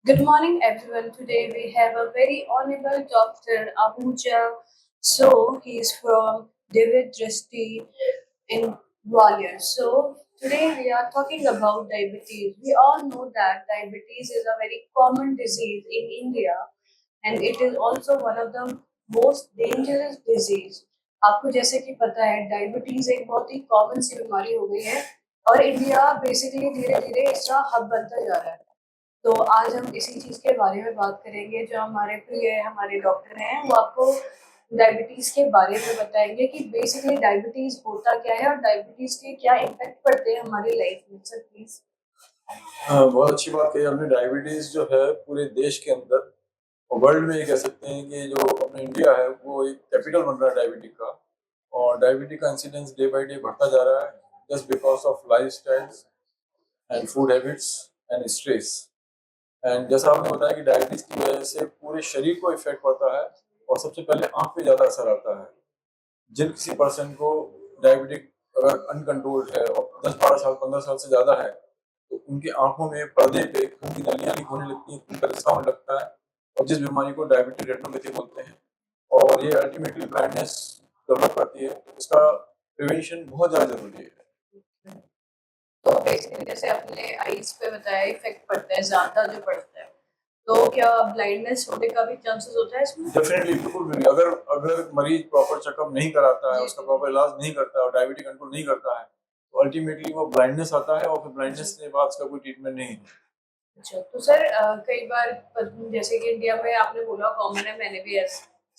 Good morning, everyone. Today we have a very honorable Dr. Ahuja. So he's from David Drishti in Gwalior. So today we are talking about diabetes. We all know that diabetes is a very common disease in India, and it is also one of the most dangerous disease. आपको जैसे कि पता है diabetes एक बहुत ही common सी बीमारी हो गई है और इंडिया बेसिकली धीरे धीरे इसका हब बनता जा रहा है। तो आज हम इसी चीज़ के बारे में बात करेंगे। जो हमारे प्रिय हमारे डॉक्टर हैं वो आपको डायबिटीज़ के बारे में बताएंगे कि बेसिकली डायबिटीज़ होता क्या है और डायबिटीज़ के क्या इम्पैक्ट पड़ते हैं हमारी लाइफ में। Sir please. बहुत अच्छी बात कही आपने। डायबिटीज जो है पूरे देश के अंदर और वर्ल्ड में ये कह सकते हैं कि जो अपना इंडिया है वो एक कैपिटल बन रहा है डायबिटिक का। और डायबिटिक का इंसिडेंस डे बाय डे बढ़ता जा रहा है just because of life styles and food habits and stress. And जैसा आपने बताया कि डायबिटीज की वजह से पूरे शरीर को इफेक्ट पड़ता है और सबसे पहले आंख पे ज़्यादा असर आता है। जिन किसी पर्सन को डायबिटिक अगर अनकंट्रोल्ड है और 10-12 साल 15 साल से ज़्यादा है तो उनकी आंखों में पर्दे पे खून की नलियां लीक होने लगती हैं, खून का रिसाव होने लगता है और जिस बीमारी को डायबिटिक रेटिनोपैथी बोलते हैं और ये अल्टीमेटली ब्लाइंडनेस डेवलप करती है। इसका प्रिवेंशन बहुत ज़्यादा जरूरी है। तो बेसिकली जैसे आपने आईज पे बताया इफेक्ट पड़ता है ज्यादा जो पड़ता है, तो क्या ब्लाइंडनेस होने का भी चांसेस होता है इसमें? डेफिनेटली, बिल्कुल भी नहीं। अगर अगर मरीज प्रॉपर चेकअप नहीं कराता है, उसका प्रॉपर इलाज नहीं करता है और डायबिटिक कंट्रोल नहीं करता है तो अल्टीमेटली वो ब्लाइंडनेस आता है और फिर ब्लाइंडनेस के बाद उसका कोई ट्रीटमेंट नहीं है। अच्छा, तो सर कई बार जैसे कि इंडिया में आपने बोला कॉमन है, मैंने भी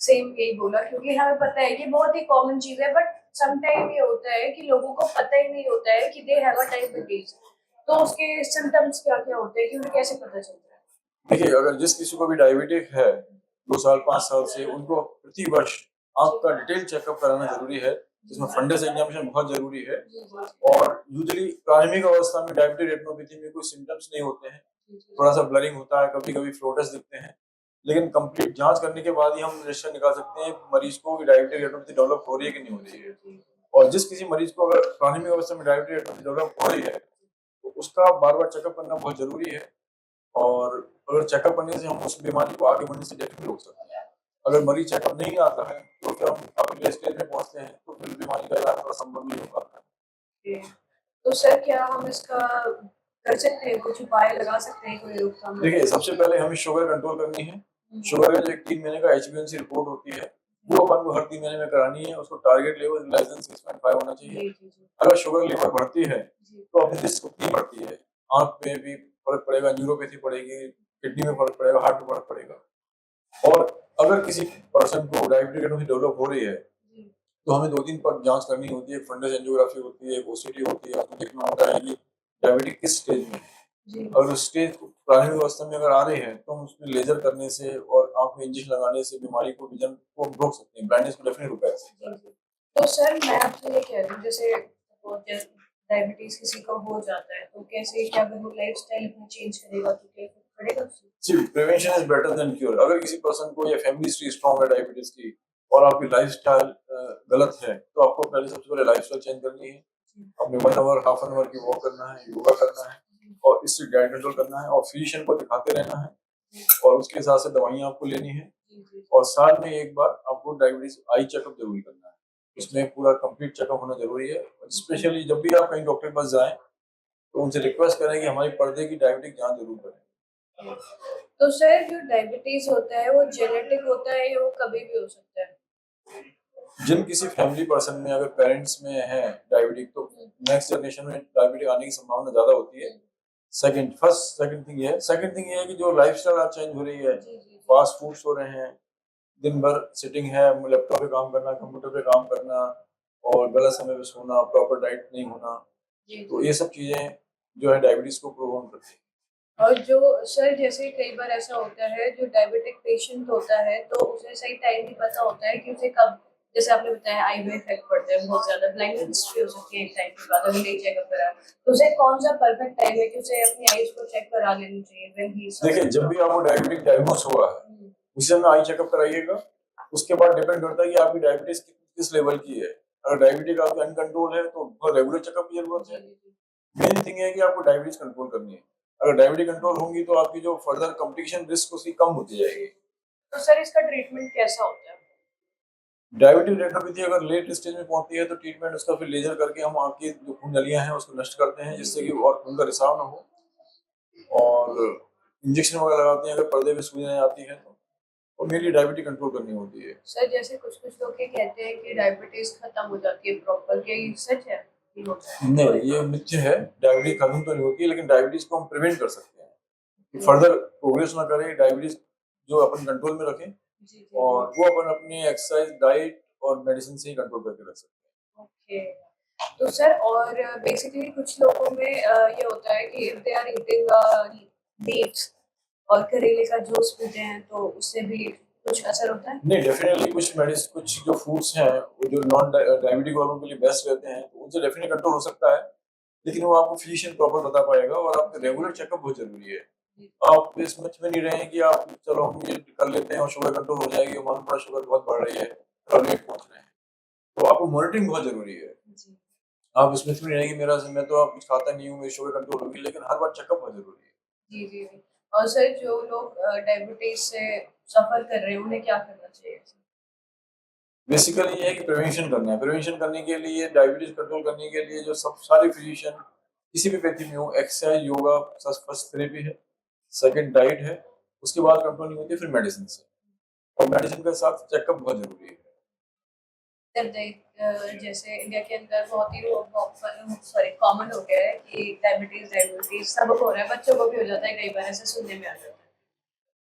सेम यही बोला क्योंकि हमें पता है कि बहुत ही कॉमन चीज है, बट समटाइम ये होता है कि लोगों को पता ही नहीं होता है कि दे हैव अ डायबिटीज। तो उसके सिम्टम्स क्या क्या होते हैं कि उन्हें कैसे पता चलता है? देखिए, अगर जिस किसी को भी डायबिटिक है 2 साल 5 साल से, उनको प्रति वर्ष आंख का डिटेल चेकअप कराना जरूरी है, जिसमें फंडस एग्जामिनेशन बहुत जरूरी है। और यूजुअली प्राथमिक अवस्था में डायबिटिक रेटिनोपैथी में कोई सिम्टम्स नहीं होते हैं, थोड़ा सा ब्लरिंग होता है, कभी कभी फ्लोटस दिखते हैं, लेकिन कंप्लीट जांच करने के बाद ही हम निश्चय निकाल सकते हैं मरीज को कि डायबिटिक रेटिनोपैथी डेवलप हो रही है कि नहीं हो रही है। और जिस किसी मरीज को अगर प्राथमिक अवस्था में डायबिटिक रेटिनोपैथी डेवलप हो रही है तो उसका बार बार चेकअप करना बहुत जरूरी है। और अगर चेकअप करने से हम उस बीमारी को आगे बढ़ने से डेफिनेटली रोक सकते हैं। अगर मरीज चेकअप नहीं आता है तो फिर हम काफी स्टेज में पहुंचते हैं तो फिर बीमारी का इलाज थोड़ा संभव नहीं हो पाता है। तो सर क्या हम इसका कर सकते हैं, कुछ उपाय लगा सकते हैं, कोई रोकथाम? देखिए, सबसे पहले हमें शुगर कंट्रोल करनी है। शुगर का जो एक 3 महीने का HbA1c रिपोर्ट होती है वो अपन को हर 3 महीने में करानी है। उसको टारगेट लेवल लाइसेंस 6.5 होना चाहिए। अगर शुगर लेवल बढ़ती है तो अपनी रिस्क उतनी बढ़ती है, आंख में भी फर्क पड़ेगा, न्यूरोपैथी पड़ेगी, किडनी में फर्क पड़ेगा, हार्ट में फर्क पड़ेगा। और अगर किसी पर्सन को डायबिटिक रेटिनोपैथी डेवलप हो रही है तो हमें 2-3 पर जांच करनी होती है। फंडस एंजियोग्राफी होती है, ओसीटी होती है, उसमें देखना होता है कि डायबिटिक किस स्टेज में है। और उस स्टेज प्रारंभिक अवस्था में अगर आ रही है तो हम उसमें लेजर करने से और आंख में इंजेक्शन लगाने से बीमारी को, विजन को हम रोक सकते हैं, ब्लाइंडनेस को डेफिनेटली रोका जा सकता है। तो सर मैं आपसे ये कह रही हूँ, जैसे डायबिटीज किसी को हो जाता है तो कैसे, क्या अगर वो लाइफस्टाइल अपनी चेंज करेगा तो क्या फर्क पड़ेगा उससे? जी, prevention is better than cure. अगर किसी पर्सन को या फैमिली हिस्ट्री स्ट्रांग है डायबिटीज की और आपकी लाइफस्टाइल गलत है तो आपको पहले सबसे पहले लाइफस्टाइल चेंज करनी है। अपने 1 आवर हाफ एन आवर की वॉक करना है, योगा करना है और इससे डाइट कंट्रोल करना है और फिजिशियन को दिखाते रहना है और उसके हिसाब से दवाइयाँ आपको लेनी है। और साल में एक बार आपको डायबिटीज आई चेकअप जरूरी करना है। इसमें पूरा कंप्लीट चेकअप होना जरूरी है। स्पेशली जब भी आप कहीं डॉक्टर के पास जाएं तो उनसे रिक्वेस्ट करें कि हमारी पर्दे की डायबिटिक जांच जरूर करें। तो सर जो डायबिटीज होता है वो जेनेटिक होता है या वो कभी भी हो सकता है? जिन किसी फैमिली पर्सन में अगर पेरेंट्स में है डायबिटिक तो नेक्स्ट जनरेशन में डायबिटिक आने की संभावना ज्यादा होती है। सेकंड थिंग ये है कि जो लाइफस्टाइल आज चेंज हो रही है, फास्ट फूड्स हो रहे हैं, दिन भर सिटिंग है, लैपटॉप पे काम करना, कंप्यूटर पे काम करना और गलत समय पे सोना, प्रॉपर डाइट नहीं होना, तो ये सब चीजें जो है डायबिटीज को प्रोमोट करती है। और जो सर जैसे कई बार ऐसा होता है जो डायबिटिक पेशेंट होता है तो उसे सही टाइम नहीं पता होता है कि उसे कब, जैसे आपने बताया आई में इफेक्ट पड़ता है, बहुत ज्यादा ब्लाइंडनेस भी हो सकती है एक टाइम के बाद अगर नहीं चेकअप करा, तो उसे कौन सा परफेक्ट टाइम है कि उसे अपनी आईज को चेक करा लेनी चाहिए व्हेन ही इज? देखिए, जब भी आपको डायबिटिक डायग्नोस हुआ है उसी समय आई चेकअप कराइएगा। उसके बाद डिपेंड करता है कि आपकी डायबिटीज किस लेवल की है। अगर डायबिटिक आपकी अनकंट्रोल है तो बहुत रेगुलर चेकअप की जरूरत है। मेन थिंग है कि आपको डायबिटीज कंट्रोल करनी है। अगर डायबिटीज कंट्रोल होंगी तो आपकी जो फर्दर कॉम्प्लिकेशन रिस्क उसकी कम होती जाएगी। तो सर इसका ट्रीटमेंट कैसा होता है? डायबिटीज रेटिनोपैथी अगर लेट स्टेज में पहुंचती है तो ट्रीटमेंट उसका फिर लेजर करके हम आँख की जो खून नलियां हैं उसको नष्ट करते हैं, जिससे कि और खून का रिसाव ना हो, और इंजेक्शन वगैरह लगाते हैं अगर पर्दे में सुइयां आती हैं तो। और मेनली डायबिटीज कंट्रोल करनी होती है। सर जैसे कुछ कुछ लोग ये कहते हैं कि डायबिटीज खत्म हो जाती है प्रॉपर, क्या ये सच है? ये होता है? नहीं, ये मिथ्य है। डायबिटीज खत्म तो नहीं होती, लेकिन डायबिटीज को हम प्रिवेंट कर सकते हैं कि फर्दर प्रोग्रेस ना करे। डायबिटीज जो अपन कंट्रोल में रखें, जी जी और वो अपन अपनी एक्सरसाइज, डाइट और मेडिसिन से ही कंट्रोल करके रख सकते हैं। ओके। तो सर और बेसिकली कुछ लोगों में ये होता है कि if they are eating leaves और करेले का जूस पीते हैं तो उससे भी कुछ असर होता है? नहीं, डेफिनेटली कुछ मेडिसिन, कुछ जो फूड्स हैं वो जो नॉन डायबिटिक वालों के लिए बेस्ट रहते हैं, तो उनसे डेफिनेटली कंट्रोल हो सकता है, लेकिन वो आपको फिजिशियन प्रॉपर बता पाएगा। और आपका रेगुलर चेकअप बहुत जरूरी है। आप इस मच में नहीं रहें कि आप चलो हम ये कर लेते हैं और शुगर कंट्रोल हो जाएगी, मालूम पड़ा शुगर बहुत बढ़ रही है और वेट पहुंच रहे हैं, तो आपको मॉनिटरिंग बहुत जरूरी है। जी आप इसमें नहीं रहेंगे मेरा, मैं तो आप कुछ खाता नहीं हूँ, मेरी शुगर कंट्रोल होगी, लेकिन हर बार चेकअप बहुत जरूरी है। जी जी जी। और सर जो लोग डायबिटीज से सफर कर रहे हैं उन्हें क्या करना चाहिए? बेसिकली ये है कि प्रिवेंशन करना है। प्रिवेंशन करने के लिए, डायबिटीज कंट्रोल करने के लिए जो सब सारे फिजिशियन किसी भी व्यक्ति में हो, एक्सरसाइज, योगा फर्स्ट थेरेपी है, सेकंड डाइट है, उसके बाद कंट्रोल नहीं होती फिर मेडिसिन से, और मेडिसिन के साथ चेकअप बहुत जरूरी है। सर जैसे इंडिया के अंदर बहुत ही सॉरी कॉमन हो गया है कि डायबिटीज डायबिटीज सबको हो रहा है, बच्चों को भी हो जाता है, कई बार ऐसे सुनने में आ जाता है।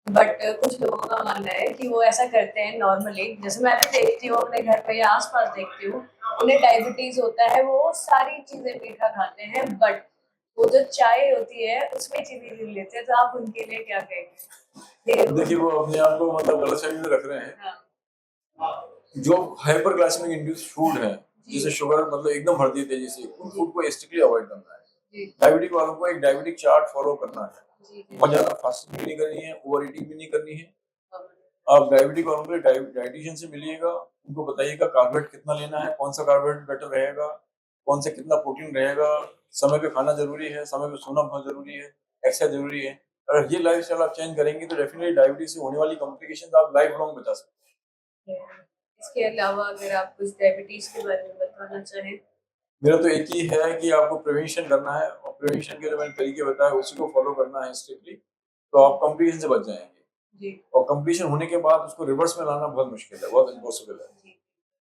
बट कुछ लोगों का मानना है कि वो ऐसा करते हैं नॉर्मली, जैसे मैं भी देखती हूँ अपने घर पे या आसपास देखती हूँ, उन्हें डायबिटीज होता है, वो सारी चीजें मीठा खाते हैं, बट वो जो चाय होती है उसमें चीनी नहीं लेते हैं, तो आप उनके लिए क्या कहेंगे? देखिए, वो अपने आप को मतलब गलत फहमी में रख रहे हैं। हाँ जो हाइपर ग्लाइसेमिक इंड्यूस फूड है, जी जिसे शुगर मतलब एकदम बढ़ती है तेजी से, उन फूड को स्ट्रिक्टली अवॉइड करना है। जी डायबिटिक वालों को एक डायबिटिक चार्ट फॉलो करना है। जी जी बहुत ज्यादा फास्टिंग भी नहीं करनी है, ओवर ईटिंग भी नहीं करनी है। हाँ, आप डायबिटिक वालों के डाइटिशियन से मिलिएगा, उनको बताइएगा कार्बोहाइड्रेट कितना लेना है, कौन सा कार्बोहाइड्रेट बेटर रहेगा, कौन से कितना प्रोटीन रहेगा, समय पे खाना जरूरी है, समय पे सोना बहुत जरूरी है, एक्सरसाइज जरूरी है। अगर ये लाइफस्टाइल आप चेंज करेंगे तो डेफिनेटली डायबिटीज से होने वाली कॉम्प्लिकेशन आप लाइफ लॉन्ग बचा सकते इसके अलावा अगर आप कुछ डायबिटीज के बारे में बताना चाहें? हैं। मेरा तो एक ही है कि आपको प्रिवेंशन करना है, और प्रिवेंशन के जो मैंने तरीके बताए उसी को फॉलो करना है स्ट्रिक्टली, तो आप कॉम्प्लिकेशन से बच जाएंगे। जी और कम्प्लीशन होने के बाद उसको रिवर्स में लाना बहुत मुश्किल है, बहुत इम्पॉसिबल है। जी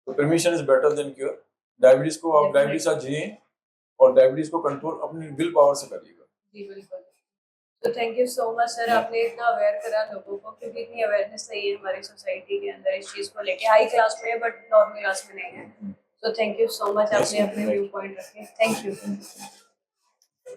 तो prevention is better than cure. Diabetes को आप डायबिटीज साथ जिए, और डायबिटीज को कंट्रोल अपनी विल पावर से करिएगा। जी बिल्कुल। तो thank you so much sir, आपने इतना अवेयर करा लोगों को, क्योंकि इतनी अवेयरनेस नहीं है हमारी सोसाइटी के अंदर इस चीज़ को लेके। हाई क्लास में है बट नॉर्मल क्लास में नहीं है। तो थैंक यू सो मच, आपने अपने व्यू पॉइंट रखे। Thank you.